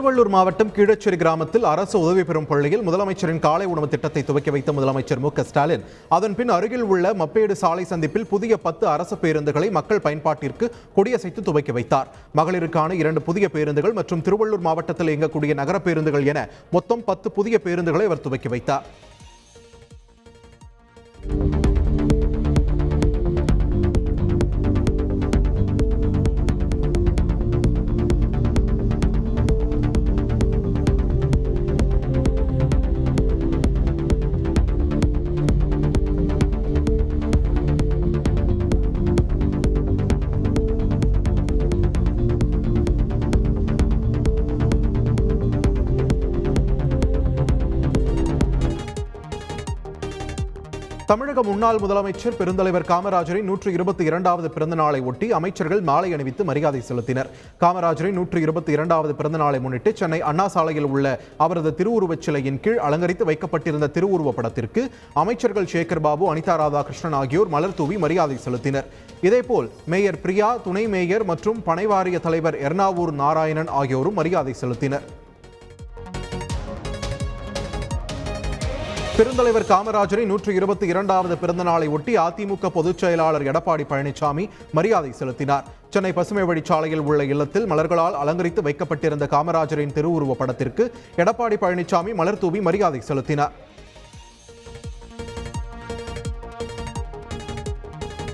திருவள்ளூர் மாவட்டம் கீழச்சேரி கிராமத்தில் அரசு உதவி பெறும் பள்ளியில் முதலமைச்சரின் காலை உணவு திட்டத்தை துவக்கி வைத்த முதலமைச்சர் மு.க. ஸ்டாலின் அதன் பின் அருகில் உள்ள மப்பேடு சாலை சந்திப்பில் புதிய 10 அரசு பேருந்துகளை மக்கள் பயன்பாட்டிற்கு கொடியசைத்து துவக்கி வைத்தார். மகளிருக்கான 2 புதிய பேருந்துகள் மற்றும் திருவள்ளூர் மாவட்டத்தில் இயங்கக்கூடிய நகர பேருந்துகள் என மொத்தம் 10 புதிய பேருந்துகளை அவர் துவக்கி வைத்தார். தமிழக முன்னாள் முதலமைச்சர் பெருந்தலைவர் காமராஜரின் 122வது பிறந்த நாளை ஒட்டி அமைச்சர்கள் மாலை அணிவித்து மரியாதை செலுத்தினர். காமராஜரின் 122வது பிறந்த நாளை முன்னிட்டு சென்னை அண்ணா சாலையில் உள்ள அவரது திருவுருவச் சிலையின் கீழ் அலங்கரித்து வைக்கப்பட்டிருந்த திருவுருவ படத்திற்கு அமைச்சர்கள் சேகர் பாபு, அனிதா ராதாகிருஷ்ணன் ஆகியோர் மலர் தூவி மரியாதை செலுத்தினர். இதேபோல் மேயர் பிரியா, துணை மேயர் மற்றும் பனை வாரிய தலைவர் எர்ணாவூர் நாராயணன் ஆகியோரும் மரியாதை செலுத்தினர். பெருந்தலைவர் காமராஜரின் 122வது பிறந்த நாளை ஒட்டி அதிமுக பொதுச் செயலாளர் எடப்பாடி பழனிசாமி மரியாதை செலுத்தினார். சென்னை பசுமை வழிச்சாலையில் உள்ள இல்லத்தில் மலர்களால் அலங்கரித்து வைக்கப்பட்டிருந்த காமராஜரின் திருவுருவ படத்திற்கு எடப்பாடி பழனிசாமி மலர் தூவி மரியாதை செலுத்தினார்.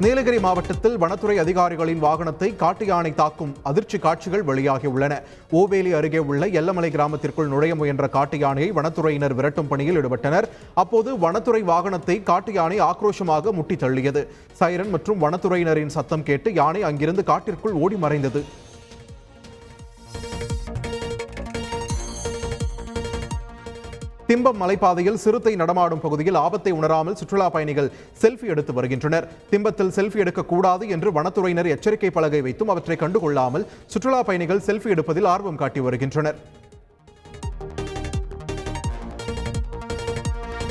நீலகிரி மாவட்டத்தில் வனத்துறை அதிகாரிகளின் வாகனத்தை காட்டு யானை தாக்கும் அதிர்ச்சி காட்சிகள் வெளியாகியுள்ளன. ஓவேலி அருகே உள்ள எல்லமலை கிராமத்திற்குள் நுழைய முயன்ற காட்டு யானையை வனத்துறையினர் விரட்டும் பணியில் ஈடுபட்டனர். அப்போது வனத்துறை வாகனத்தை காட்டு யானை ஆக்ரோஷமாக முட்டி தள்ளியது. சைரன் மற்றும் வனத்துறையினரின் சத்தம் கேட்டு யானை அங்கிருந்து காட்டிற்குள் ஓடி மறைந்தது. திம்பம் மலைப்பாதையில் சிறுத்தை நடமாடும் பகுதியில் ஆபத்தை உணராமல் சுற்றுலா பயணிகள் செல்ஃபி எடுத்து வருகின்றனர். திம்பத்தில் செல்ஃபி எடுக்கக்கூடாது என்று வனத்துறையினர் எச்சரிக்கை பலகை வைத்தும் அவற்றை கண்டுகொள்ளாமல் சுற்றுலா பயணிகள் செல்ஃபி எடுப்பதில் ஆர்வம் காட்டி வருகின்றனர்.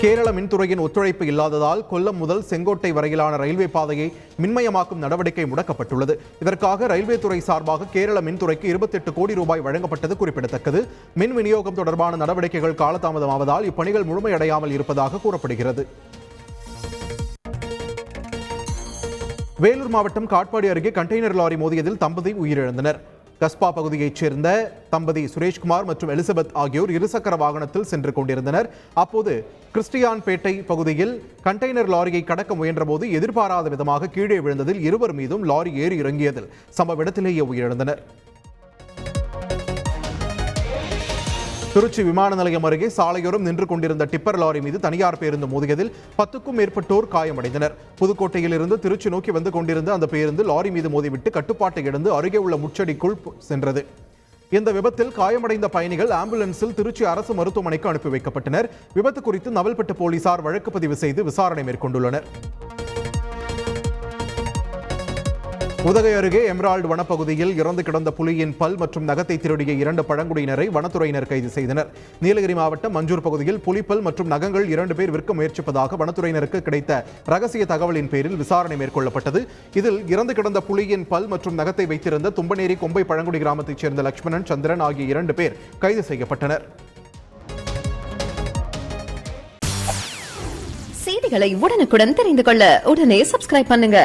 கேரள மின்துறையின் ஒத்துழைப்பு இல்லாததால் கொல்லம் முதல் செங்கோட்டை வரையிலான ரயில்வே பாதையை மின்மயமாக்கும் நடவடிக்கை முடக்கப்பட்டுள்ளது. இதற்காக ரயில்வே துறை சார்பாக கேரள மின்துறைக்கு 28 கோடி ரூபாய் வழங்கப்பட்டது குறிப்பிடத்தக்கது. மின் விநியோகம் தொடர்பான நடவடிக்கைகள் காலதாமதமாவதால் இப்பணிகள் முழுமையடையாமல் இருப்பதாக கூறப்படுகிறது. வேலூர் மாவட்டம் காட்பாடி அருகே கண்டெய்னர் லாரி மோதியதில் தம்பதி உயிரிழந்தனர். கஸ்பா பகுதியைச் சேர்ந்த தம்பதி சுரேஷ்குமார் மற்றும் எலிசபெத் ஆகியோர் இருசக்கர வாகனத்தில் சென்று கொண்டிருந்தனர். அப்போது கிறிஸ்டியான்பேட்டை பகுதியில் கண்டெய்னர் லாரியை கடக்க முயன்றபோது எதிர்பாராத விதமாக கீழே விழுந்ததில் இருவர் மீதும் லாரி ஏறி இறங்கியதில் சம்பவ இடத்திலேயே உயிரிழந்தனர். திருச்சி விமான நிலையம் அருகே சாலையோரம் நின்று கொண்டிருந்த டிப்பர் லாரி மீது தனியார் பேருந்து மோதியதில் 10க்கும் மேற்பட்டோர் காயமடைந்தனர். புதுக்கோட்டையில் இருந்து திருச்சி நோக்கி வந்து கொண்டிருந்த அந்த பேருந்து லாரி மீது மோதிவிட்டு கட்டுப்பாட்டை இழந்து அருகே உள்ள முச்சடிக்குள் சென்றது. இந்த விபத்தில் காயமடைந்த பயணிகள் ஆம்புலன்ஸில் திருச்சி அரசு மருத்துவமனைக்கு அனுப்பி வைக்கப்பட்டனர். விபத்து குறித்து நவல்பட்டு போலீசார் வழக்கு பதிவு செய்து விசாரணை மேற்கொண்டுள்ளனர். உதகை அருகே எமரால்டு வனப்பகுதியில் இறந்து கிடந்த புலியின் பல் மற்றும் நகத்தை திருடிய 2 பழங்குடியினரை வனத்துறையினர் கைது செய்தனர். நீலகிரி மாவட்டம் மஞ்சூர் பகுதியில் புலிப்பல் மற்றும் நகங்கள் 2 பேர் விற்க முயற்சிப்பதாக வனத்துறையினருக்கு கிடைத்த ரகசிய தகவலின் பேரில் விசாரணை மேற்கொள்ளப்பட்டது. இதில் இறந்து கிடந்த புலியின் பல் மற்றும் நகத்தை வைத்திருந்த தும்பனேரி கொம்பை பழங்குடி கிராமத்தைச் சேர்ந்த லட்சுமணன், சந்திரன் ஆகிய 2 பேர் கைது செய்யப்பட்டனர். செய்திகளை உடனுக்குடன் தெரிந்து கொள்ள உடனே சப்ஸ்கிரைப் பண்ணுங்க.